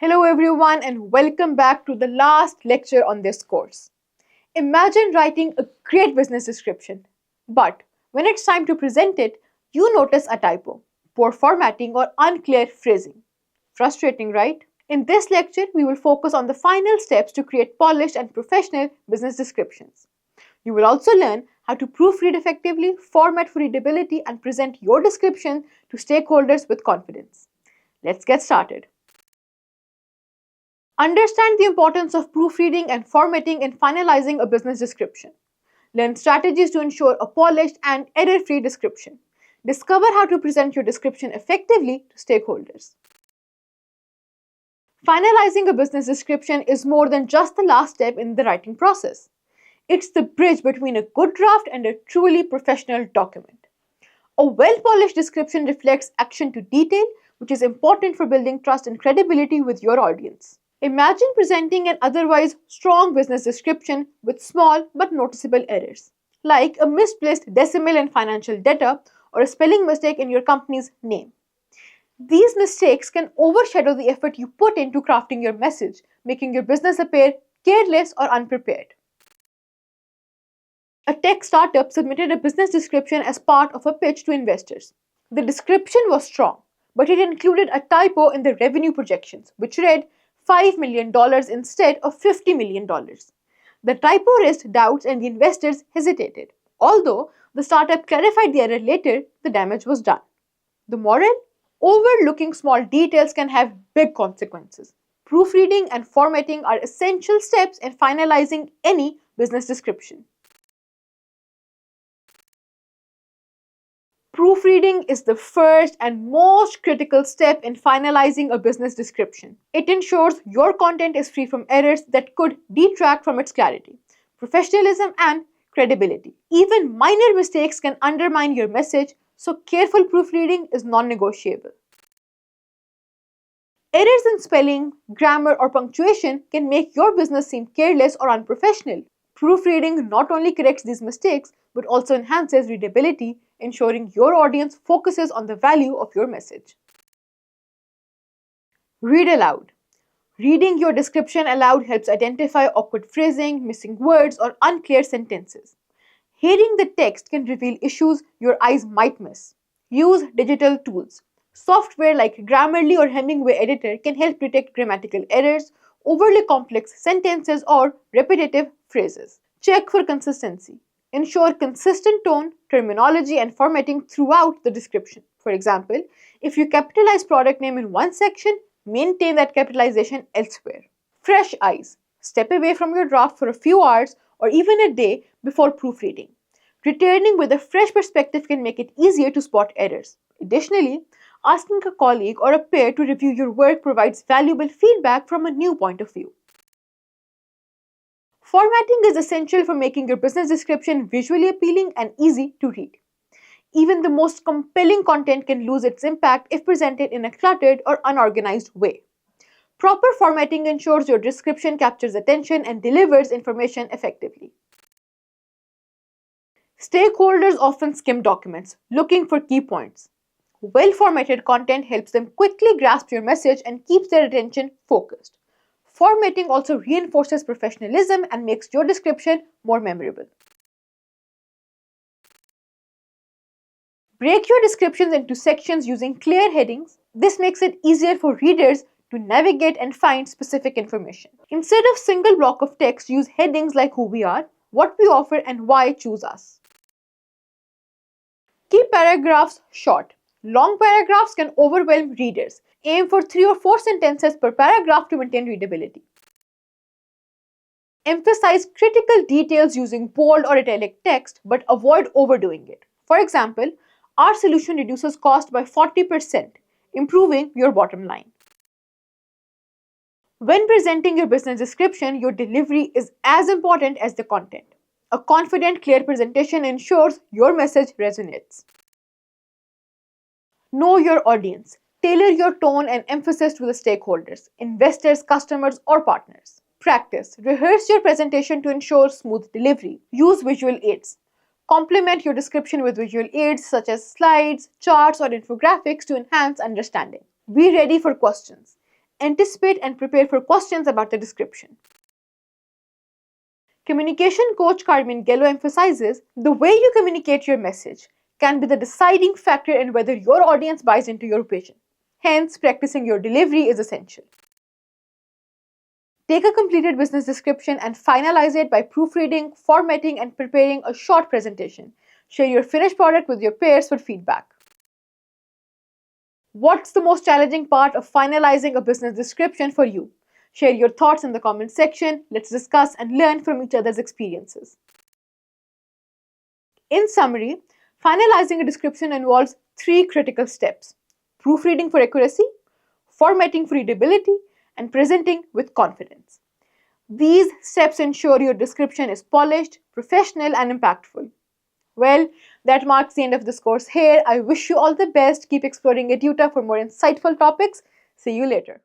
Hello everyone and welcome back to the last lecture on this course. Imagine writing a great business description, but when it's time to present it, you notice a typo, poor formatting or unclear phrasing. Frustrating, right? In this lecture, we will focus on the final steps to create polished and professional business descriptions. You will also learn how to proofread effectively, format for readability, and present your description to stakeholders with confidence. Let's get started. Understand the importance of proofreading and formatting in finalizing a business description. Learn strategies to ensure a polished and error-free description. Discover how to present your description effectively to stakeholders. Finalizing a business description is more than just the last step in the writing process. It's the bridge between a good draft and a truly professional document. A well-polished description reflects action to detail, which is important for building trust and credibility with your audience. Imagine presenting an otherwise strong business description with small but noticeable errors, like a misplaced decimal in financial data or a spelling mistake in your company's name. These mistakes can overshadow the effort you put into crafting your message, making your business appear careless or unprepared. A tech startup submitted a business description as part of a pitch to investors. The description was strong, but it included a typo in the revenue projections, which read $5 million instead of $50 million. The typo raised doubts and the investors hesitated. Although the startup clarified the error later, the damage was done. The moral? Overlooking small details can have big consequences. Proofreading and formatting are essential steps in finalizing any business description. Proofreading is the first and most critical step in finalizing a business description. It ensures your content is free from errors that could detract from its clarity, professionalism, and credibility. Even minor mistakes can undermine your message, so careful proofreading is non-negotiable. Errors in spelling, grammar, or punctuation can make your business seem careless or unprofessional. Proofreading not only corrects these mistakes but also enhances readability, ensuring your audience focuses on the value of your message. Read aloud. Reading your description aloud helps identify awkward phrasing, missing words, or unclear sentences. Hearing the text can reveal issues your eyes might miss. Use digital tools. Software like Grammarly or Hemingway Editor can help detect grammatical errors, overly complex sentences, or repetitive phrases. Check for consistency. Ensure consistent tone, terminology, and formatting throughout the description. For example, if you capitalize product name in one section, maintain that capitalization elsewhere. Fresh eyes. Step away from your draft for a few hours or even a day before proofreading. Returning with a fresh perspective can make it easier to spot errors. Additionally, asking a colleague or a peer to review your work provides valuable feedback from a new point of view. Formatting is essential for making your business description visually appealing and easy to read. Even the most compelling content can lose its impact if presented in a cluttered or unorganized way. Proper formatting ensures your description captures attention and delivers information effectively. Stakeholders often skim documents, looking for key points. Well-formatted content helps them quickly grasp your message and keeps their attention focused. Formatting also reinforces professionalism and makes your description more memorable. Break your descriptions into sections using clear headings. This makes it easier for readers to navigate and find specific information. Instead of single block of text, use headings like who we are, what we offer, and why choose us. Keep paragraphs short. Long paragraphs can overwhelm readers. Aim for 3 or 4 sentences per paragraph to maintain readability. Emphasize critical details using bold or italic text, but avoid overdoing it. For example, our solution reduces cost by 40%, improving your bottom line. When presenting your business description, your delivery is as important as the content. A confident, clear presentation ensures your message resonates. Know your audience. Tailor your tone and emphasis to the stakeholders, investors, customers, or partners. Practice. Rehearse your presentation to ensure smooth delivery. Use visual aids. Complement your description with visual aids such as slides, charts, or infographics to enhance understanding. Be ready for questions. Anticipate and prepare for questions about the description. Communication coach Carmen Gello emphasizes the way you communicate your message can be the deciding factor in whether your audience buys into your vision. Hence, practicing your delivery is essential. Take a completed business description and finalize it by proofreading, formatting, and preparing a short presentation. Share your finished product with your peers for feedback. What's the most challenging part of finalizing a business description for you? Share your thoughts in the comment section. Let's discuss and learn from each other's experiences. In summary, finalizing a description involves three critical steps: proofreading for accuracy, formatting for readability, and presenting with confidence. These steps ensure your description is polished, professional, and impactful. Well, that marks the end of this course here. I wish you all the best. Keep exploring Eduta for more insightful topics. See you later.